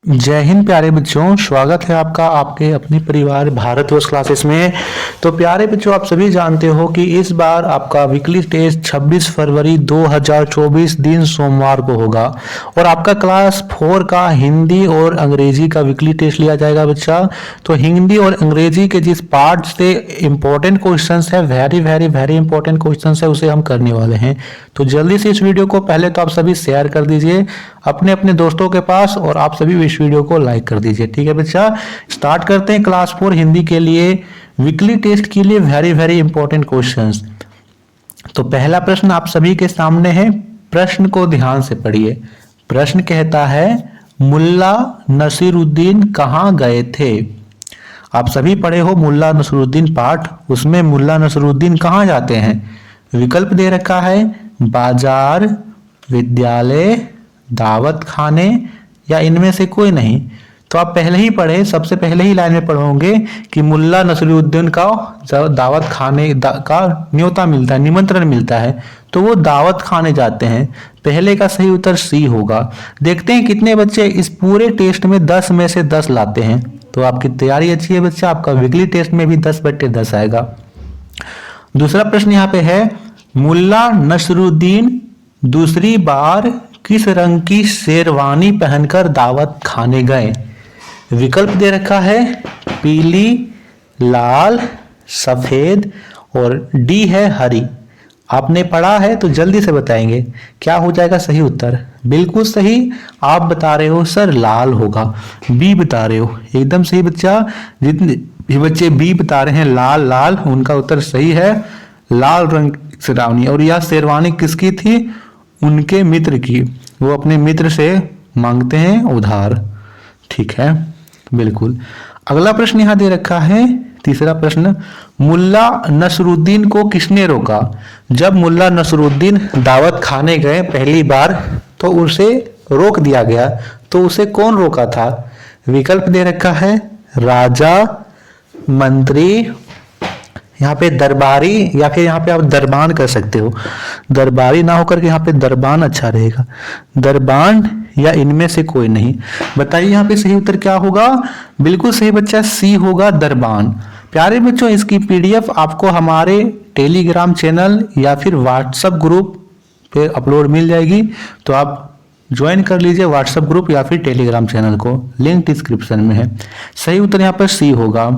जय हिंद प्यारे बच्चों, स्वागत है आपका आपके अपने परिवार भारतवर्ष क्लासेस में। तो प्यारे बच्चों, आप सभी जानते हो कि इस बार आपका वीकली टेस्ट 26 फरवरी 2024 दिन सोमवार को होगा और आपका क्लास 4 का हिंदी और अंग्रेजी का वीकली टेस्ट लिया जाएगा बच्चा। तो हिंदी और अंग्रेजी के जिस पार्ट से इंपॉर्टेंट क्वेश्चंस है, very very very important questions है, उसे हम करने वाले हैं। तो जल्दी से इस वीडियो को पहले तो आप सभी शेयर कर दीजिए अपने अपने दोस्तों के पास और आप सभी इस वीडियो को लाइक कर दीजिए। ठीक है बच्चा, स्टार्ट करते हैं क्लास 4 हिंदी के लिए वीकली टेस्ट के लिए वेरी वेरी इंपॉर्टेंट क्वेश्चंस। तो पहला प्रश्न आप सभी के सामने है, प्रश्न को ध्यान से पढ़िए। प्रश्न कहता है, मुल्ला नसीरुद्दीन कहाँ गए थे? आप सभी पढ़े हो मुल्ला नसरुद्दीन पाठ, उसमें मुल्ला नसरुद्दीन कहाँ जाते हैं? विकल्प दे रखा है, बाजार, विद्यालय, दावत खाने या इनमें से कोई नहीं। तो आप पहले ही पढ़े, सबसे पहले ही लाइन में पढ़ोगे कि मुल्ला नसरुद्दीन का दावत खाने का न्योता मिलता है, निमंत्रण मिलता है, तो वो दावत खाने जाते हैं। पहले का सही उत्तर सी होगा। देखते हैं कितने बच्चे इस पूरे टेस्ट में 10 में से 10 लाते हैं। तो आपकी तैयारी अच्छी है बच्चा, आपका वीकली टेस्ट में भी 10/10 आएगा। दूसरा प्रश्न यहाँ पे है, मुल्ला नसरुद्दीन दूसरी बार किस रंग की शेरवानी पहनकर दावत खाने गए? विकल्प दे रखा है, पीली, लाल, सफेद और डी है हरी। आपने पढ़ा है तो जल्दी से बताएंगे क्या हो जाएगा सही उत्तर। बिल्कुल सही आप बता रहे हो सर, लाल होगा। बी बता रहे हो, एकदम सही बच्चा। जितने भी बच्चे बी बता रहे हैं लाल लाल, उनका उत्तर सही है। लाल रंग शेरवानी, और यह शेरवानी किसकी थी? उनके मित्र की। वो अपने मित्र से मांगते हैं उधार। ठीक है, बिल्कुल। अगला प्रश्न यहां दे रखा है, तीसरा प्रश्न, मुल्ला नसरुद्दीन को किसने रोका? जब मुल्ला नसरुद्दीन दावत खाने गए पहली बार तो उसे रोक दिया गया, तो उसे कौन रोका था? विकल्प दे रखा है, राजा, मंत्री, यहाँ पे दरबारी, या फिर यहाँ पे आप दरबान कर सकते हो। दरबारी ना होकर के यहाँ पे दरबान अच्छा रहेगा। दरबान या इनमें से कोई नहीं। बताइए यहाँ पे सही उत्तर क्या होगा? बिल्कुल सही बच्चा, सी होगा, दरबान। प्यारे बच्चों, इसकी पीडीएफ आपको हमारे टेलीग्राम चैनल या फिर व्हाट्सएप ग्रुप पे अपलोड मिल जाएगी। तो आप ज्वाइन कर लीजिए व्हाट्सएप ग्रुप या फिर टेलीग्राम चैनल को, लिंक डिस्क्रिप्शन में है। सही उत्तर यहाँ पर सी होगा।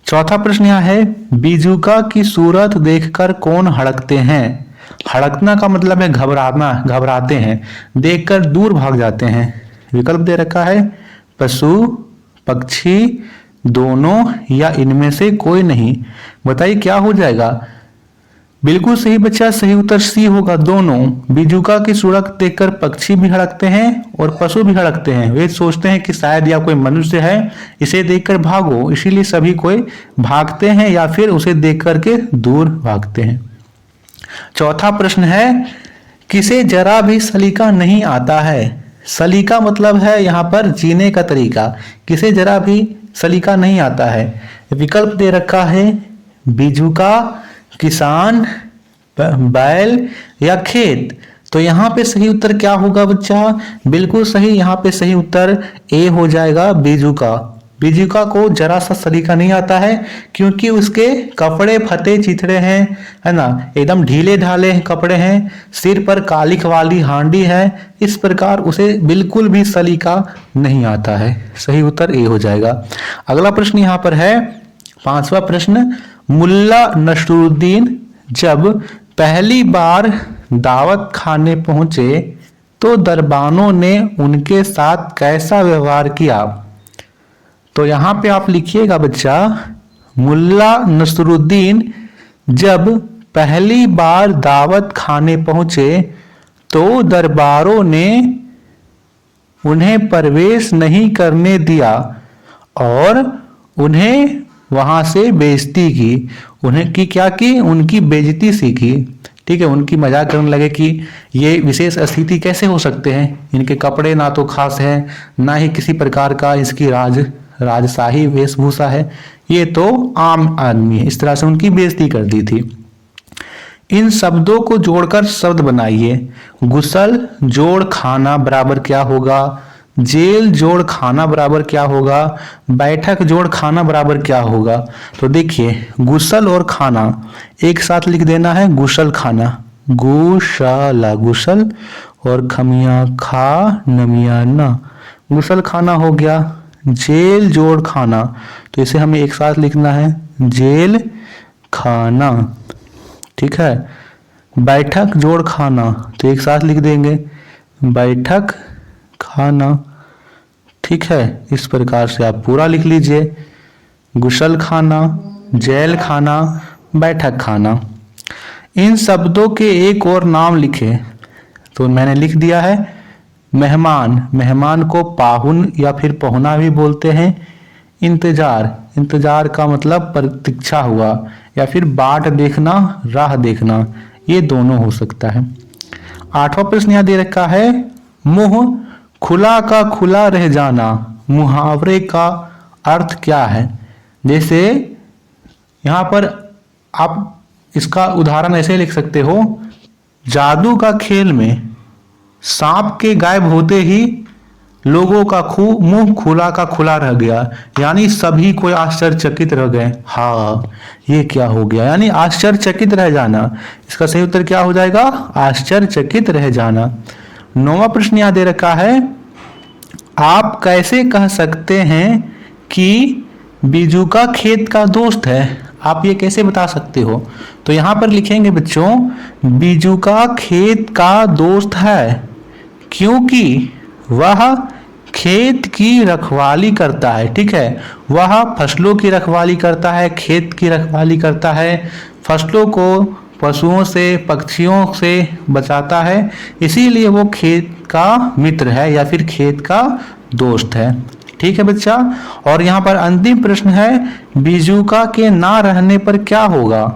चौथा प्रश्न यहाँ है, बीजुका की सूरत देखकर कौन हड़कते हैं? हड़कना का मतलब है घबराना, घबराते हैं, देखकर दूर भाग जाते हैं। विकल्प दे रखा है, पशु, पक्षी, दोनों या इनमें से कोई नहीं। बताइए क्या हो जाएगा? बिल्कुल सही बच्चा, सही उत्तर सी होगा, दोनों। बीजुका की सूरत देखकर पक्षी भी हड़कते हैं और पशु भी हड़कते हैं। वे सोचते हैं कि शायद यह कोई मनुष्य है, इसे देखकर भागो, इसीलिए सभी कोई भागते हैं या फिर उसे देख करके दूर भागते हैं। चौथा प्रश्न है, किसे जरा भी सलीका नहीं आता है? सलीका मतलब है यहाँ पर जीने का तरीका। किसे जरा भी सलीका नहीं आता है? विकल्प दे रखा है, बीजुका, किसान, बैल या खेत। तो यहाँ पे सही उत्तर क्या होगा बच्चा? बिल्कुल सही, यहाँ पे सही उत्तर ए हो जाएगा, बीजुका। बीजुका को जरा सा सलीका नहीं आता है क्योंकि उसके कपड़े फटे चिथड़े हैं, है ना, एकदम ढीले ढाले कपड़े हैं, सिर पर कालिख वाली हांडी है, इस प्रकार उसे बिल्कुल भी सलीका नहीं आता है। सही उत्तर ए हो जाएगा। अगला प्रश्न यहाँ पर है, पांचवा प्रश्न, मुल्ला नसरुद्दीन जब पहली बार दावत खाने पहुंचे तो दरबानों ने उनके साथ कैसा व्यवहार किया? तो यहां पे आप लिखिएगा बच्चा, मुल्ला नसरुद्दीन जब पहली बार दावत खाने पहुंचे तो दरबारों ने उन्हें प्रवेश नहीं करने दिया और उन्हें वहां से बेइज्जती की। उन्हें की क्या की? उनकी बेइज्जती सीखी। ठीक है, उनकी मजाक करने लगे कि ये विशेष स्थिति कैसे हो सकते हैं, इनके कपड़े ना तो खास है, ना ही किसी प्रकार का इसकी राजशाही वेशभूषा है, ये तो आम आदमी है। इस तरह से उनकी बेइज्जती कर दी थी। इन शब्दों को जोड़कर शब्द बनाइए। गुसल जोड़ खाना बराबर क्या होगा? जेल जोड़ खाना बराबर क्या होगा, बैठक जोड़ खाना बराबर क्या होगा। तो देखिए गुसल और खाना एक साथ लिख देना है, गुसल खाना, गुशाला गुसल और खमिया खा नमिया ना, गुसल खाना हो गया। जेल जोड़ खाना तो इसे हमें एक साथ लिखना है, जेल खाना, ठीक है। बैठक जोड़ खाना तो एक साथ लिख देंगे, बैठक खाना, ठीक है। इस प्रकार से आप पूरा लिख लीजिए, गुसल खाना, जेल खाना, बैठक खाना। इन शब्दों के एक और नाम लिखे, तो मैंने लिख दिया है मेहमान, मेहमान को पाहुन या फिर पहुना भी बोलते हैं। इंतजार, इंतजार का मतलब प्रतीक्षा हुआ या फिर बाट देखना, राह देखना, ये दोनों हो सकता है। 8वां प्रश्न यहां दे रखा है, मुंह खुला का खुला रह जाना, मुहावरे का अर्थ क्या है। जैसे यहां पर आप इसका उदाहरण ऐसे लिख सकते हो, जादू का खेल में सांप के गायब होते ही लोगों का मुंह खुला का खुला रह गया, यानी सभी कोई आश्चर्यचकित रह गए, हाँ ये क्या हो गया, यानी आश्चर्यचकित रह जाना। इसका सही उत्तर क्या हो जाएगा, आश्चर्यचकित रह जाना। 9वां प्रश्न यहां दे रखा है, आप कैसे कह सकते हैं कि बीजू का खेत का दोस्त है, आप ये कैसे बता सकते हो। तो यहां पर लिखेंगे बच्चों, बीजू का खेत का दोस्त है क्योंकि वह खेत की रखवाली करता है, ठीक है। वह फसलों की रखवाली करता है, खेत की रखवाली करता है, फसलों को पशुओं से पक्षियों से बचाता है, इसीलिए वो खेत का मित्र है या फिर खेत का दोस्त है, ठीक है बच्चा। और यहाँ पर अंतिम प्रश्न है, बीजुका के ना रहने पर क्या होगा।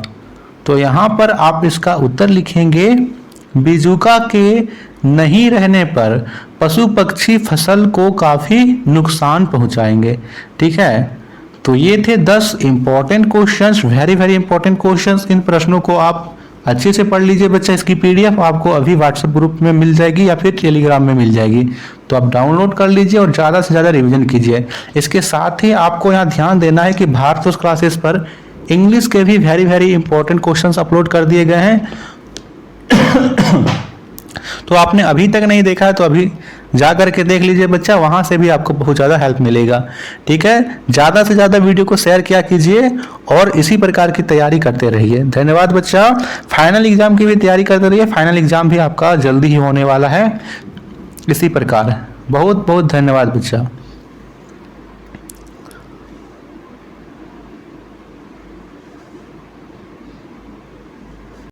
तो यहाँ पर आप इसका उत्तर लिखेंगे, बीजुका के नहीं रहने पर पशु पक्षी फसल को काफी नुकसान पहुंचाएंगे, ठीक है। तो ये थे 10 important questions, very very important questions. इन प्रश्नों को आप अच्छे से पढ़ लीजिए बच्चा। इसकी पीडीएफ आपको अभी व्हाट्सएप ग्रुप में मिल जाएगी या फिर टेलीग्राम में मिल जाएगी, तो आप डाउनलोड कर लीजिए और ज़्यादा से ज़्यादा रिवीजन कीजिए। इसके साथ ही आपको यहाँ ध्यान देना है कि भारत क्लासेस पर इंग्लिश के भी very very important questions upload कर दिए गए हैं। तो आपने अभी तक नहीं देखा है तो अभी जा करके देख लीजिए बच्चा, वहां से भी आपको बहुत ज़्यादा हेल्प मिलेगा, ठीक है। ज़्यादा से ज़्यादा वीडियो को शेयर किया कीजिए और इसी प्रकार की तैयारी करते रहिए। धन्यवाद बच्चा। फाइनल एग्जाम की भी तैयारी करते रहिए, फाइनल एग्जाम भी आपका जल्दी ही होने वाला है। इसी प्रकार बहुत बहुत धन्यवाद बच्चा।